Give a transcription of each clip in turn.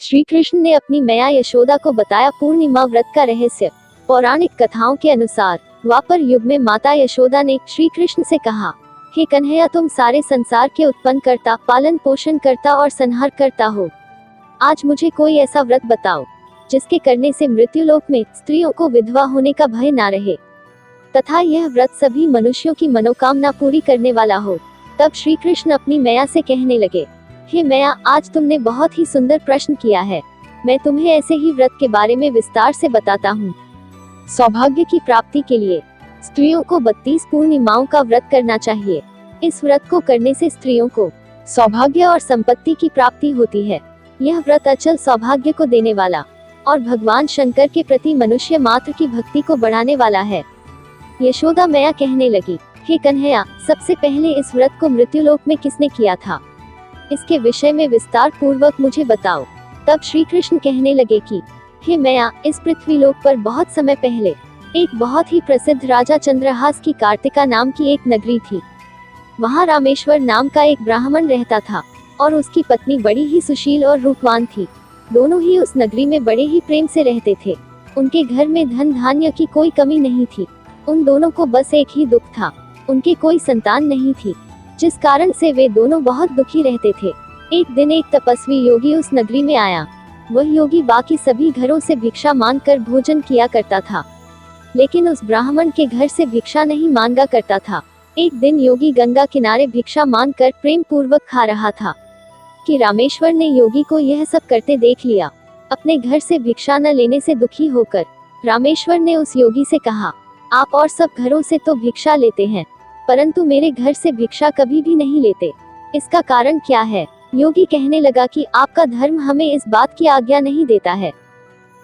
श्री कृष्ण ने अपनी मैया यशोदा को बताया पूर्णिमा व्रत का रहस्य। पौराणिक कथाओं के अनुसार द्वापर युग में माता यशोदा ने श्री कृष्ण से कहा, हे कन्हैया, तुम सारे संसार के उत्पन्न करता, पालन पोषण करता और संहार करता हो। आज मुझे कोई ऐसा व्रत बताओ जिसके करने से मृत्युलोक में स्त्रियों को विधवा होने का भय ना रहे, तथा यह व्रत सभी मनुष्यों की मनोकामना पूरी करने वाला हो। तब श्री कृष्ण अपनी मैया से कहने लगे, हे मैया, आज तुमने बहुत ही सुंदर प्रश्न किया है। मैं तुम्हें ऐसे ही व्रत के बारे में विस्तार से बताता हूँ। सौभाग्य की प्राप्ति के लिए स्त्रियों को 32 पूर्णिमाओं का व्रत करना चाहिए। इस व्रत को करने से स्त्रियों को सौभाग्य और संपत्ति की प्राप्ति होती है। यह व्रत अचल सौभाग्य को देने वाला और भगवान शंकर के प्रति मनुष्य मात्र की भक्ति को बढ़ाने वाला है। यशोदा मैया कहने लगी, हे कन्हैया, सबसे पहले इस व्रत को मृत्युलोक में किसने किया था, इसके विषय में विस्तार पूर्वक मुझे बताओ। तब श्री कृष्ण कहने लगे कि हे मैया, इस पृथ्वीलोक पर बहुत समय पहले एक बहुत ही प्रसिद्ध राजा चंद्रहास की कार्तिका नाम की एक नगरी थी। वहाँ रामेश्वर नाम का एक ब्राह्मण रहता था और उसकी पत्नी बड़ी ही सुशील और रूपवान थी। दोनों ही उस नगरी में बड़े ही प्रेम से रहते थे। उनके घर में धन धान्य की कोई कमी नहीं थी। उन दोनों को बस एक ही दुख था, उनकी कोई संतान नहीं थी, जिस कारण से वे दोनों बहुत दुखी रहते थे। एक दिन एक तपस्वी योगी उस नगरी में आया। वह योगी बाकी सभी घरों से भिक्षा मांगकर भोजन किया करता था, लेकिन उस ब्राह्मण के घर से भिक्षा नहीं मांगा करता था। एक दिन योगी गंगा किनारे भिक्षा मांगकर प्रेम पूर्वक खा रहा था कि रामेश्वर ने योगी को यह सब करते देख लिया। अपने घर से भिक्षा न लेने से दुखी होकर रामेश्वर ने उस योगी से कहा, आप और सब घरों से तो भिक्षा लेते हैं, परंतु मेरे घर से भिक्षा कभी भी नहीं लेते। इसका कारण क्या है? योगी कहने लगा कि आपका धर्म हमें इस बात की आज्ञा नहीं देता है,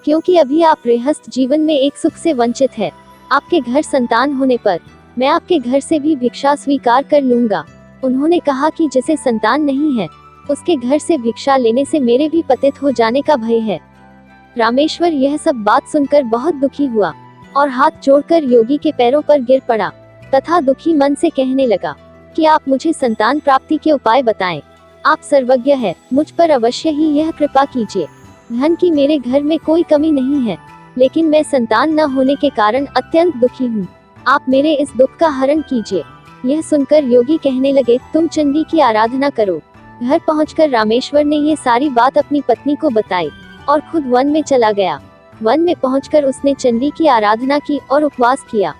क्योंकि अभी आप गृहस्थ जीवन में एक सुख से वंचित है। आपके घर संतान होने पर मैं आपके घर से भी भिक्षा स्वीकार कर लूंगा। उन्होंने कहा कि जिसे संतान नहीं है उसके घर से भिक्षा लेने से मेरे भी पतित हो जाने का भय है। रामेश्वर यह सब बात सुनकर बहुत दुखी हुआ और हाथ जोड़कर योगी के पैरों पर गिर पड़ा तथा दुखी मन से कहने लगा कि आप मुझे संतान प्राप्ति के उपाय बताएं। आप सर्वज्ञ हैं, मुझ पर अवश्य ही यह कृपा कीजिए। धन की मेरे घर में कोई कमी नहीं है, लेकिन मैं संतान न होने के कारण अत्यंत दुखी हूँ। आप मेरे इस दुख का हरण कीजिए। यह सुनकर योगी कहने लगे, तुम चंडी की आराधना करो। घर पहुंचकर रामेश्वर ने ये सारी बात अपनी पत्नी को बताई और खुद वन में चला गया। वन में पहुंचकर उसने चंडी की आराधना की और उपवास किया।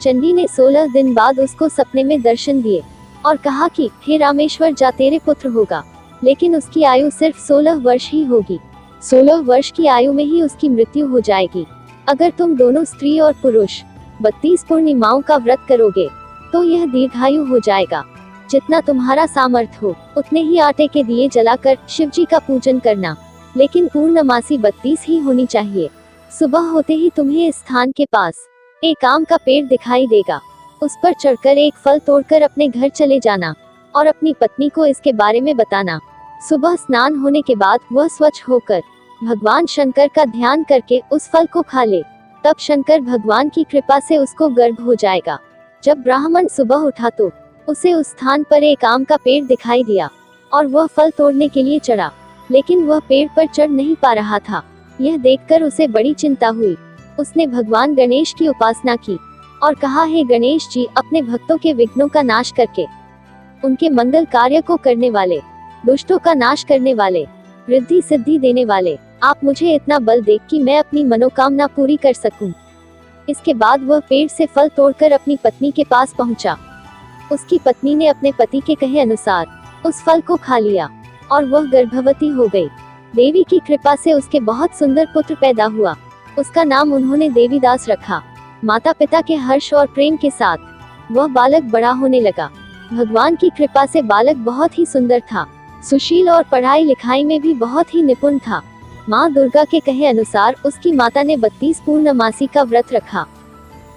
चंडी ने 16 दिन बाद उसको सपने में दर्शन दिए और कहा कि हे रामेश्वर, जा, तेरे पुत्र होगा, लेकिन उसकी आयु सिर्फ 16 वर्ष ही होगी। 16 वर्ष की आयु में ही उसकी मृत्यु हो जाएगी। अगर तुम दोनों स्त्री और पुरुष 32 पूर्णिमाओं का व्रत करोगे तो यह दीर्घायु हो जाएगा। जितना तुम्हारा सामर्थ्य हो उतने ही आटे के दिए जलाकर शिव जी का पूजन करना, लेकिन पूर्णमासी 32 ही होनी चाहिए। सुबह होते ही तुम्हें इस स्थान के पास एक आम का पेड़ दिखाई देगा। उस पर चढ़कर एक फल तोड़कर अपने घर चले जाना और अपनी पत्नी को इसके बारे में बताना। सुबह स्नान होने के बाद वह स्वच्छ होकर भगवान शंकर का ध्यान करके उस फल को खा ले। तब शंकर भगवान की कृपा से उसको गर्भ हो जाएगा। जब ब्राह्मण सुबह उठा तो उसे उस स्थान पर एक आम का पेड़ दिखाई दिया और वह फल तोड़ने के लिए चढ़ा, लेकिन वह पेड़ पर चढ़ नहीं पा रहा था। यह देखकर उसे बड़ी चिंता हुई। उसने भगवान गणेश की उपासना की और कहा, हे गणेश जी, अपने भक्तों के विघ्नों का नाश करके उनके मंगल कार्य को करने वाले, दुष्टों का नाश करने वाले, रिद्धि सिद्धि देने वाले, आप मुझे इतना बल दे कि मैं अपनी मनोकामना पूरी कर सकूं। इसके बाद वह पेड़ से फल तोड़कर अपनी पत्नी के पास पहुंचा। उसकी पत्नी ने अपने पति के कहे अनुसार उस फल को खा लिया और वह गर्भवती हो गई। देवी की कृपा से उसके बहुत सुंदर पुत्र पैदा हुआ। उसका नाम उन्होंने देवीदास रखा। माता पिता के हर्ष और प्रेम के साथ वह बालक बड़ा होने लगा। भगवान की कृपा से बालक बहुत ही सुंदर था, सुशील और पढ़ाई लिखाई में भी बहुत ही निपुण था। माँ दुर्गा के कहे अनुसार उसकी माता ने 32 पूर्णमासी का व्रत रखा।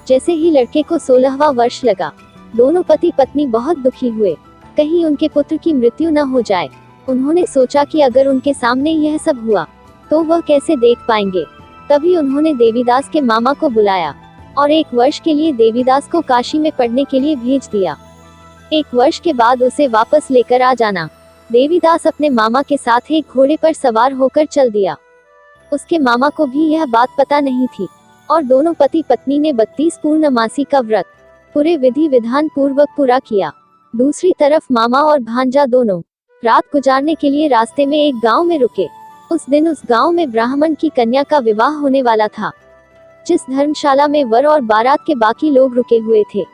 जैसे ही लड़के को 16वां वर्ष लगा, दोनों पति पत्नी बहुत दुखी हुए, कहीं उनके पुत्र की मृत्यु न हो जाए। उन्होंने सोचा कि अगर उनके सामने यह सब हुआ तो वह कैसे देख पाएंगे। तभी उन्होंने देवीदास के मामा को बुलाया और 1 वर्ष के लिए देवीदास को काशी में पढ़ने के लिए भेज दिया। 1 वर्ष के बाद उसे वापस लेकर आ जाना। देवीदास अपने मामा के साथ एक घोड़े पर सवार होकर चल दिया। उसके मामा को भी यह बात पता नहीं थी और दोनों पति पत्नी ने 32 पूर्णमासी का व्रत पूरे विधि विधान पूर्वक पूरा किया। दूसरी तरफ मामा और भांजा दोनों रात गुजारने के लिए रास्ते में एक गांव में रुके। उस दिन उस गांव में ब्राह्मण की कन्या का विवाह होने वाला था। जिस धर्मशाला में वर और बारात के बाकी लोग रुके हुए थे,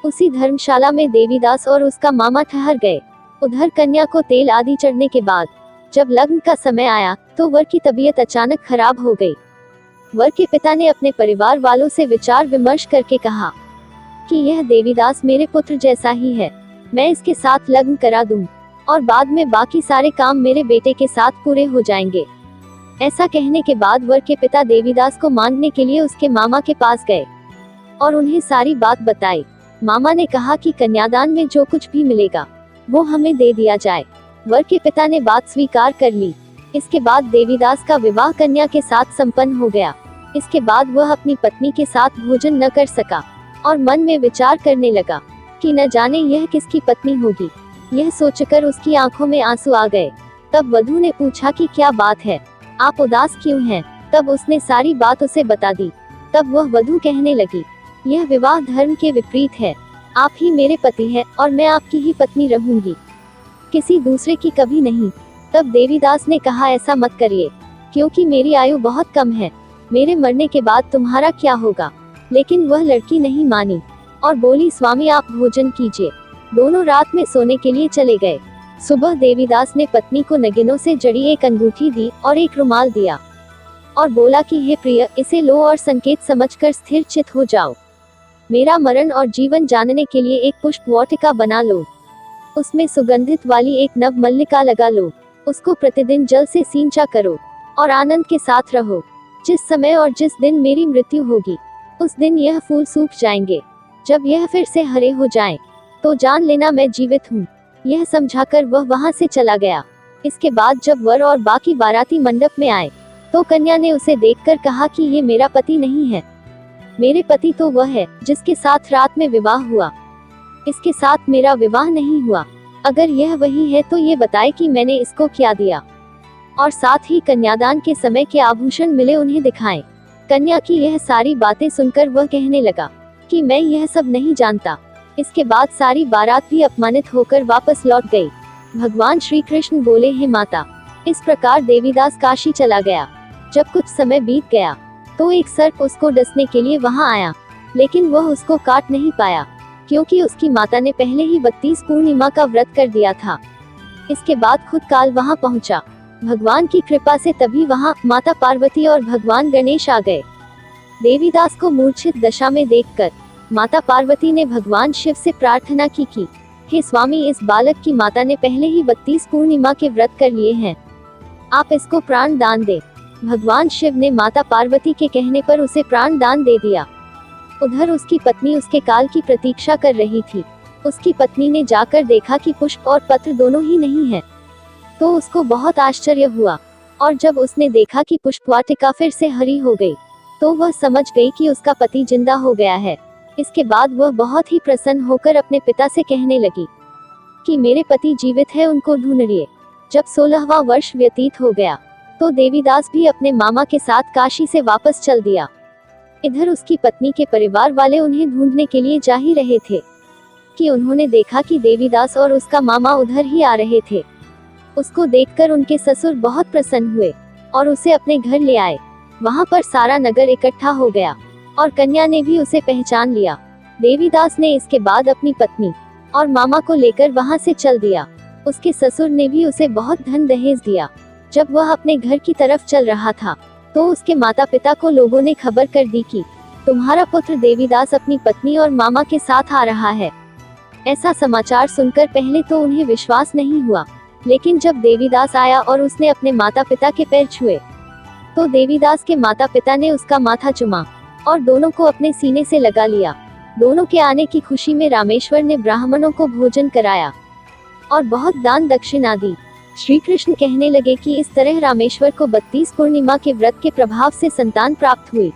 उसी धर्मशाला में देवीदास और उसका मामा ठहर गए। उधर कन्या को तेल आदि चढ़ने के बाद जब लग्न का समय आया तो वर की तबीयत अचानक खराब हो गई। वर के पिता ने अपने परिवार वालों से विचार विमर्श करके कहा कि यह देवीदास मेरे पुत्र जैसा ही है, मैं इसके साथ लग्न करा दूं और बाद में बाकी सारे काम मेरे बेटे के साथ पूरे हो जाएंगे। ऐसा कहने के बाद वर के पिता देवीदास को मांगने के लिए उसके मामा के पास गए और उन्हें सारी बात बताई। मामा ने कहा कि कन्यादान में जो कुछ भी मिलेगा वो हमें दे दिया जाए। वर के पिता ने बात स्वीकार कर ली। इसके बाद देवीदास का विवाह कन्या के साथ संपन्न हो गया। इसके बाद वह अपनी पत्नी के साथ भोजन न कर सका और मन में विचार करने लगा कि न जाने यह किसकी पत्नी होगी। यह सोचकर उसकी आंखों में आंसू आ गए। तब वधू ने पूछा कि क्या बात है, आप उदास क्यों हैं? तब उसने सारी बात उसे बता दी। तब वह वधू कहने लगी, यह विवाह धर्म के विपरीत है। आप ही मेरे पति हैं और मैं आपकी ही पत्नी रहूंगी, किसी दूसरे की कभी नहीं। तब देवीदास ने कहा, ऐसा मत करिए, क्योंकि मेरी आयु बहुत कम है, मेरे मरने के बाद तुम्हारा क्या होगा? लेकिन वह लड़की नहीं मानी और बोली, स्वामी आप भोजन कीजिए। दोनों रात में सोने के लिए चले गए। सुबह देवीदास ने पत्नी को नगिनों से जड़ी एक अंगूठी दी और एक रुमाल दिया और बोला कि हे प्रिय, इसे लो और संकेत समझकर स्थिर चित हो जाओ। मेरा मरण और जीवन जानने के लिए एक पुष्प वाटिका बना लो, उसमें सुगंधित वाली एक नव मल्लिका लगा लो, उसको प्रतिदिन जल से सींचा करो और आनंद के साथ रहो। जिस समय और जिस दिन मेरी मृत्यु होगी उस दिन यह फूल सूख जाएंगे। जब यह फिर से हरे हो जाएं, तो जान लेना मैं जीवित हूँ। यह समझाकर वह वहां से चला गया। इसके बाद जब वर और बाकी बाराती मंडप में आए तो कन्या ने उसे देखकर कहा कि ये मेरा पति नहीं है, मेरे पति तो वह है जिसके साथ रात में विवाह हुआ, इसके साथ मेरा विवाह नहीं हुआ। अगर यह वही है तो ये बताए कि मैंने इसको क्या दिया और साथ ही कन्यादान के समय के आभूषण मिले उन्हें दिखाएं। कन्या की यह सारी बातें सुनकर वह कहने लगा कि मैं यह सब नहीं जानता। इसके बाद सारी बारात भी अपमानित होकर वापस लौट गई। भगवान श्री कृष्ण बोले, हे माता। इस प्रकार देवीदास काशी चला गया। जब कुछ समय बीत गया तो एक सर्प उसको डसने के लिए वहां आया, लेकिन वह उसको काट नहीं पाया क्योंकि उसकी माता ने पहले ही 32 पूर्णिमा का व्रत कर दिया था। इसके बाद खुद काल वहां पहुंचा। भगवान की कृपा से तभी वहां माता पार्वती और भगवान गणेश आ गए। देवीदास को मूर्छित दशा में देखकर माता पार्वती ने भगवान शिव से प्रार्थना की कि हे स्वामी, इस बालक की माता ने पहले ही 32 पूर्णिमा के व्रत कर लिए हैं, आप इसको प्राण दान दे। भगवान शिव ने माता पार्वती के कहने पर उसे प्राण दान दे दिया। उधर उसकी पत्नी उसके काल की प्रतीक्षा कर रही थी। उसकी पत्नी ने जाकर देखा कि पुष्प और पत्र दोनों ही नहीं है, तो उसको बहुत आश्चर्य हुआ और जब उसने देखा कि पुष्प वाटिका फिर से हरी हो गई तो वह समझ गई कि उसका पति जिंदा हो गया है। इसके बाद वह बहुत ही प्रसन्न होकर अपने पिता से कहने लगी कि मेरे पति जीवित है, उनको ढूंढिए। जब 16वां वर्ष व्यतीत हो गया तो देवीदास भी अपने मामा के साथ काशी से वापस चल दिया। इधर उसकी पत्नी के परिवार वाले उन्हें ढूंढने के लिए जा ही रहे थे कि उन्होंने देखा कि देवीदास और उसका मामा उधर ही आ रहे थे। उसको देखकर उनके ससुर बहुत प्रसन्न हुए और उसे अपने घर ले आए। वहां पर सारा नगर इकट्ठा हो गया और कन्या ने भी उसे पहचान लिया। देवीदास ने इसके बाद अपनी पत्नी और मामा को लेकर वहां से चल दिया। उसके ससुर ने भी उसे बहुत धन दहेज दिया। जब वह अपने घर की तरफ चल रहा था तो उसके माता पिता को लोगों ने खबर कर दी कि तुम्हारा पुत्र देवीदास अपनी पत्नी और मामा के साथ आ रहा है। ऐसा समाचार सुनकर पहले तो उन्हें विश्वास नहीं हुआ, लेकिन जब देवीदास आया और उसने अपने माता पिता के पैर छुए तो देवीदास के माता पिता ने उसका माथा चुमा और दोनों को अपने सीने से लगा लिया। दोनों के आने की खुशी में रामेश्वर ने ब्राह्मणों को भोजन कराया और बहुत दान दक्षिणा दी। श्री कृष्ण कहने लगे कि इस तरह रामेश्वर को 32 पूर्णिमा के व्रत के प्रभाव से संतान प्राप्त हुई।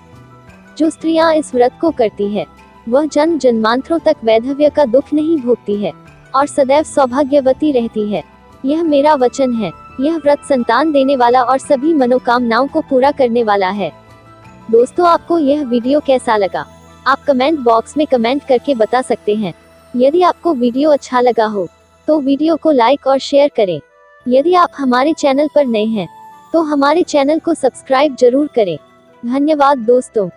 जो स्त्रियां इस व्रत को करती है वह जन्म जन्मांतरों तक वैधव्य का दुख नहीं भोगती है और सदैव सौभाग्यवती रहती है। यह मेरा वचन है। यह व्रत संतान देने वाला और सभी मनोकामनाओं को पूरा करने वाला है। दोस्तों, आपको यह वीडियो कैसा लगा? आप कमेंट बॉक्स में कमेंट करके बता सकते हैं। यदि आपको वीडियो अच्छा लगा हो तो वीडियो को लाइक और शेयर करें। यदि आप हमारे चैनल पर नए हैं तो हमारे चैनल को सब्सक्राइब जरूर करें। धन्यवाद दोस्तों।